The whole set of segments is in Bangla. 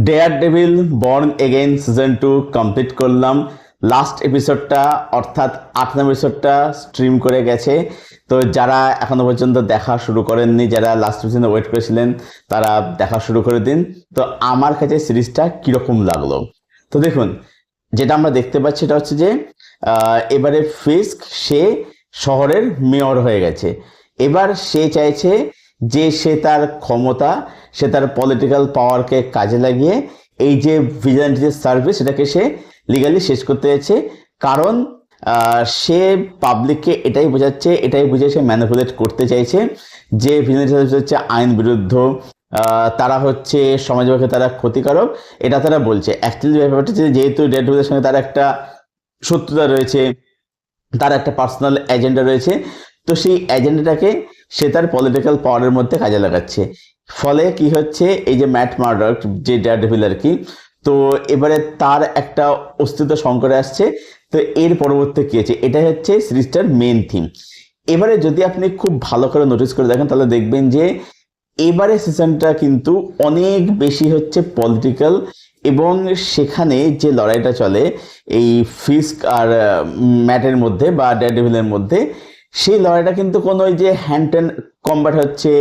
Dare devil Born Again season 2 complete করলাম। লাস্ট এপিসোডটা অর্থাৎ 8 নম্বর এপিসোডটা স্ট্রিম করে গেছে। তো যারা এখনো পর্যন্ত দেখা শুরু করেননি, যারা লাস্ট এপিসোডে ওয়েট করেছিলেন, তারা দেখা শুরু করে দিন। তো আমার কাছে সিরিজটা কিরকম লাগলো, তো দেখুন, যেটা আমরা দেখতে পাচ্ছি এটা হচ্ছে যে এবারে ফিস্ক সে শহরের মেয়র হয়ে গেছে। এবার সে চাইছে যে সে তার ক্ষমতা, সে তার পলিটিক্যাল পাওয়ারকে কাজে লাগিয়ে এই যে ভিজিল্যান্টি যে সার্ভিস সেটাকে সে লিগালি শেষ করতে যাচ্ছে। কারণ সে পাবলিককে এটাই বোঝাচ্ছে, এটাই বুঝে সে ম্যানিপুলেট করতে চাইছে যে ভিজিল্যান্টি সার্ভিস হচ্ছে আইন বিরুদ্ধ, তারা হচ্ছে সমাজের পক্ষে তারা ক্ষতিকারক, এটা তারা বলছে। অ্যাকচুয়ালি ব্যাপারটা হচ্ছে যেহেতু ডেড ডেভিলের সঙ্গে তার একটা শত্রুতা রয়েছে, তার একটা পার্সোনাল এজেন্ডা রয়েছে, তো সেই এজেন্ডাটাকে সে তার পলিটিক্যাল পাওয়ারের মধ্যে কাজে লাগাচ্ছে। ফলে কি হচ্ছে, এই যে ম্যাট মার্ডক যে ডেয়ারডেভিল আর কি, তো এবারে তার একটা অস্তিত্ব সংকটে আসছে। তো এর পরবর্তী কি হচ্ছে, এটাই হচ্ছে সিরিজটার মেন থিম। এবারে যদি আপনি খুব ভালো করে নোটিস করে দেখেন তাহলে দেখবেন যে এবারে সিজনটা কিন্তু অনেক বেশি হচ্ছে পলিটিক্যাল, এবং সেখানে যে লড়াইটা চলে এই ফিস্ক আর ম্যাটের মধ্যে বা ডেয়ারডেভিলের মধ্যে, সেই লড়াইটা কিন্তু কোনো ওই যে হ্যান্ড ট্যান্ড কম্ব্যাট হচ্ছে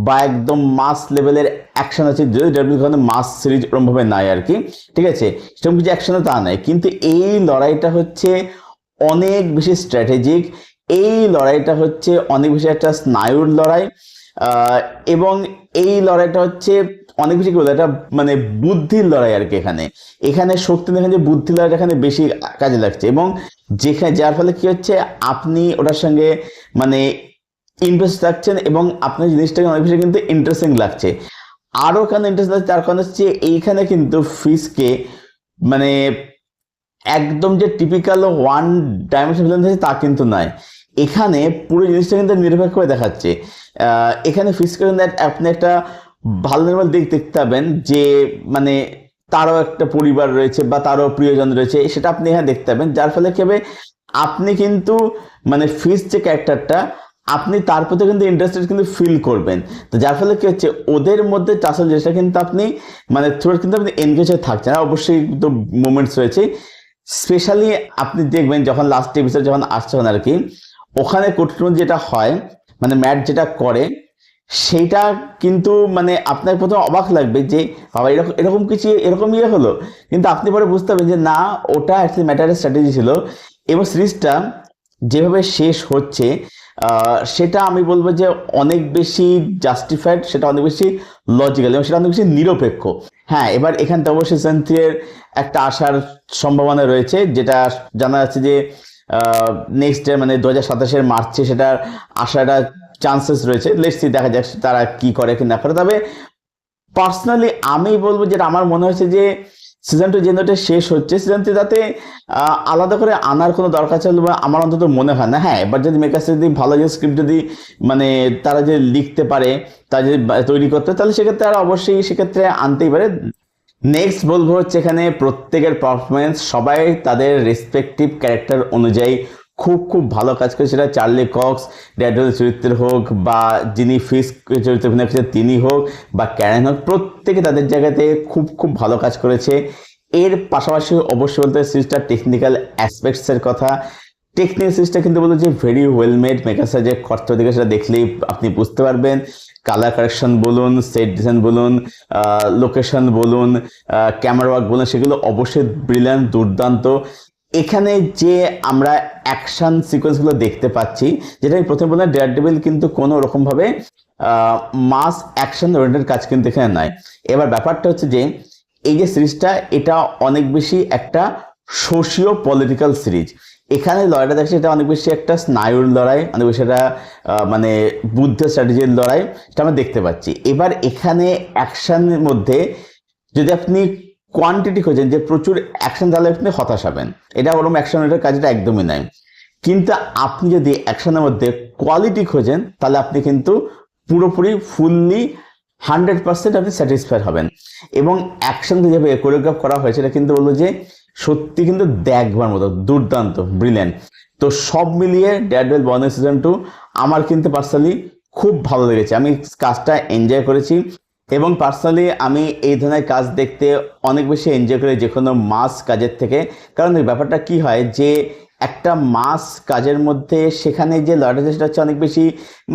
বা একদম মাস লেভেলের অ্যাকশন আছে, যদি ডেভিল মাস সিরিজ ওরমভাবে নাই আর কি, ঠিক আছে, সেরকম কিছু অ্যাকশনে তা নাই, কিন্তু এই লড়াইটা হচ্ছে অনেক বেশি স্ট্র্যাটেজিক। এই লড়াইটা হচ্ছে অনেক বেশি একটা স্নায়ুর লড়াই, এবং এই লড়াইটা হচ্ছে অনেক বেশি কি বলে, এটা মানে বুদ্ধির লড়াই আর কি। এখানে এখানে শক্তি দেখেন যে বুদ্ধির লড়াইটা এখানে বেশি কাজে লাগছে, এবং যেখানে যার ফলে কি হচ্ছে, আপনি ওটার সঙ্গে মানে ইন্টারেস্ট রাখছেন এবং আপনার জিনিসটাকে অনেক বেশি কিন্তু ইন্টারেস্টিং লাগছে। আরও কেন ইন্টারেস্ট লাগছে, তার কারণ হচ্ছে এইখানে কিন্তু ফিসকে মানে একদম যে টিপিক্যাল ওয়ান ডাইমেনশন ভিলেন আছে তা কিন্তু নয়। এখানে পুরো জিনিসটা কিন্তু নিরপেক্ষ হয়ে দেখাচ্ছে। এখানে ফিসকে আপনি একটা ভালো নর্মাল দিক দেখতে পাবেন যে মানে তারও একটা পরিবার রয়েছে বা তারও প্রিয়জন রয়েছে, সেটা আপনি এখানে দেখতে পাবেন। যার ফলে কি হবে, আপনি কিন্তু মানে ফিস যে ক্যারেক্টারটা, আপনি তার প্রতি কিন্তু ইন্টারেস্টেড কিন্তু ফিল করবেন। তো যার ফলে কি হচ্ছে, ওদের মধ্যে আসল জিনিসটা কিন্তু আপনি মানে থ্রুয়াউট কিন্তু আপনি এনগেজ হয়ে থাকছেন। অবশ্যই তো মোমেন্টস রয়েছে, স্পেশালি আপনি দেখবেন যখন লাস্ট এপিসোড যখন আসছে আর কি, ওখানে কোর্টরুম যেটা হয় মানে ম্যাট যেটা করে, সেইটা কিন্তু মানে আপনার প্রথমে অবাক লাগবে যে বাবা এরকম এরকম কিছু এরকম ইয়ে হলো, কিন্তু আপনি পরে বুঝতে পারবেন যে না, ওটা অ্যাকচুয়ালি ম্যাটারের স্ট্র্যাটেজি ছিল। এবং সিরিজটা যেভাবে শেষ হচ্ছে সেটা আমি বলবো যে অনেক বেশি জাস্টিফাইড, সেটা অনেক বেশি লজিক্যাল, এবং সেটা অনেক বেশি নিরপেক্ষ। হ্যাঁ, এবার এখান থেকে অবশ্যই সিজন 3 এর একটা আসার সম্ভাবনা রয়েছে, যেটা জানা যাচ্ছে যে নেক্সট মানে 2027 মার্চে সেটার আসাটা চান্সেস রয়েছে। লেটস সি, দেখা যাক তারা কি করে কি না করে। তবে পার্সোনালি আমি বলবো যেটা আমার মনে হয়েছে যে সিজন 2 যে শেষ হচ্ছে, সিজন 3 যাতে আলাদা করে আনার কোনো দরকার ছিল বা আমার অন্তত মনে হয় না। হ্যাঁ, এবার যদি মেকার্স যদি ভালো যে স্ক্রিপ্ট যদি মানে তারা যে লিখতে পারে, তারা যদি তৈরি করতে, তাহলে সেক্ষেত্রে তারা অবশ্যই সেক্ষেত্রে আনতেই পারে। নেক্সট বলবো হচ্ছে এখানে প্রত্যেকের পারফরমেন্স, সবাই তাদের রেসপেক্টিভ ক্যারেক্টার অনুযায়ী খুব খুব ভালো কাজ করে। সেটা চার্লি কক্স ডেয়ারডেভিল চরিত্রের হোক, বা যিনি ফিস্ক চরিত্রে অভিনয় করেছেন তিনি হোক, বা ক্যারেন হোক, প্রত্যেকে তাদের জায়গাতে খুব খুব ভালো কাজ করেছে। এর পাশাপাশি অবশ্যই বলতে সিরিজটা টেকনিক্যাল অ্যাসপেক্টসের কথা। টেকনিক্যাল সিরিজটা কিন্তু বলতে যে ভেরি ওয়েল মেড, মেকার্সরা যে খরচ দিকে সেটা দেখলেই আপনি বুঝতে পারবেন। কালার কারেকশন বলুন, সেট ডিজাইন বলুন, লোকেশন বলুন, ক্যামেরা ওয়ার্ক বলুন, সেগুলো অবশ্যই ব্রিলিয়ান্ট, দুর্দান্ত। এখানে যে আমরা অ্যাকশন সিকোয়েন্সগুলো দেখতে পাচ্ছি, যেটা আমি প্রথমে বললাম, ডেয়ারডেভিল কিন্তু কোনো রকমভাবে মাস অ্যাকশন ওরিয়েন্টেড কাজ কিন্তু এখানে নয়। এবার ব্যাপারটা হচ্ছে যে এই যে সিরিজটা, এটা অনেক বেশি একটা সোশিও পলিটিক্যাল সিরিজ। এখানে লড়াইটা দেখছি, এটা অনেক বেশি একটা স্নায়ুর লড়াই, অনেক বেশি একটা মানে বুদ্ধ স্ট্র্যাটেজির লড়াই, সেটা আমরা দেখতে পাচ্ছি। এবার এখানে অ্যাকশনের মধ্যে যদি আপনি কোয়ান্টিটি খোঁজেন যে প্রচুর অ্যাকশন, তাহলে আপনি হতাশ হবেন। এটা ওরকম অ্যাকশনের কাজটা একদমই নাই। কিন্তু আপনি যদি অ্যাকশনের মধ্যে কোয়ালিটি খোঁজেন, তাহলে আপনি কিন্তু পুরোপুরি ফুললি 100% আপনি স্যাটিসফাইড হবেন। এবং অ্যাকশন যেভাবে কোরিওগ্রাফ করা হয়েছে, এটা কিন্তু বলবো যে সত্যি কিন্তু দেখবার মতো, দুর্দান্ত, ব্রিলিয়ান্ট। তো সব মিলিয়ে ডেয়ারডেভিল বর্ন সিজন 2 আমার কিন্তু পার্সোনালি খুব ভালো লেগেছে, আমি কাজটা এনজয় করেছি। এবং পার্সোনালি আমি এই ধরনের কাজ দেখতে অনেক বেশি এনজয় করি যে কোনো মাস কাজের থেকে। কারণ এই ব্যাপারটা কি হয় যে একটা মাস কাজের মধ্যে সেখানে যে লড়াইটা সেটা হচ্ছে অনেক বেশি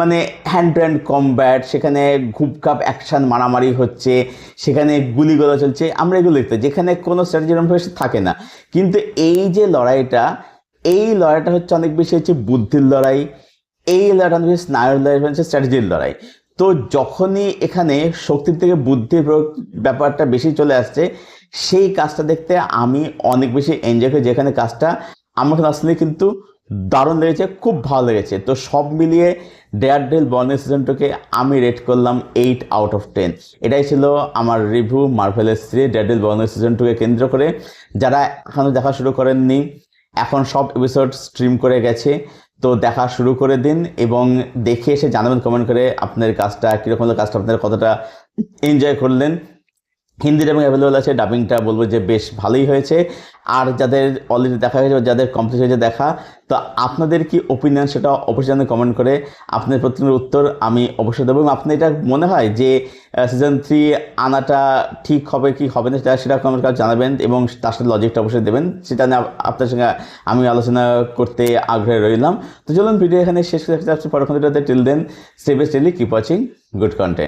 মানে হ্যান্ড টু হ্যান্ড কমব্যাট, সেখানে ঘুপঘাপ অ্যাকশন মারামারি হচ্ছে, সেখানে গুলিগোলা চলছে, আমরা এগুলো দেখতে যেখানে কোনো স্ট্র্যাটেজি বেশি থাকে না। কিন্তু এই যে লড়াইটা, এই লড়াইটা হচ্ছে অনেক বেশি হচ্ছে বুদ্ধির লড়াই, এই লড়াইটা অনেক বেশি স্নায়ুর লড়াই, হচ্ছে স্ট্র্যাটেজির লড়াই। তো যখনই এখানে শক্তির থেকে বুদ্ধির ব্যাপারটা বেশি চলে আসছে, সেই কাজটা দেখতে আমি অনেক বেশি এনজয় করি, যেখানে কাজটা আমার আসলে কিন্তু দারুণ লেগেছে, খুব ভালো লেগেছে। তো সব মিলিয়ে ডেয়ারডেভিল বর্ন সিজন 2কে আমি রেট করলাম 8/10। এটাই ছিল আমার রিভিউ মার্ভেলের সিরিজ ডেয়ারডেভিল বর্ন সিজন 2কে কেন্দ্র করে। যারা এখনও দেখা শুরু করেননি, এখন সব এপিসোড স্ট্রিম করে গেছে, তো দেখা শুরু করে দিন এবং দেখে এসে জানাবেন কমেন্ট করে আপনার কাজটা কীরকম হলো, কাজটা আপনারা কতটা এনজয় করলেন। হিন্দির এবং অ্যাভেলেবল আছে, ডাবিংটা বলবো যে বেশ ভালোই হয়েছে। আর যাদের অলরেডি দেখা হয়েছে, যাদের কমপ্লিট হয়েছে দেখা, তো আপনাদের কি ওপিনিয়ন সেটা অবশ্যই কমেন্ট করে আপনার প্রশ্নের উত্তর আমি অবশ্যই দেবো। এবং আপনার এটা মনে হয় যে সিজন 3 আনাটা ঠিক হবে কি হবে না সেটা কমেন্ট করে জানাবেন এবং তার সাথে লজিকটা অবশ্যই দেবেন, সেটা নিয়ে আপনার সঙ্গে আমি আলোচনা করতে আগ্রহে রইলাম। তো চলুন ভিডিও এখানে শেষ করে রাখতে যাচ্ছি, পরবর্তী ভিডিওতে। Till then stay best, keep watching good content.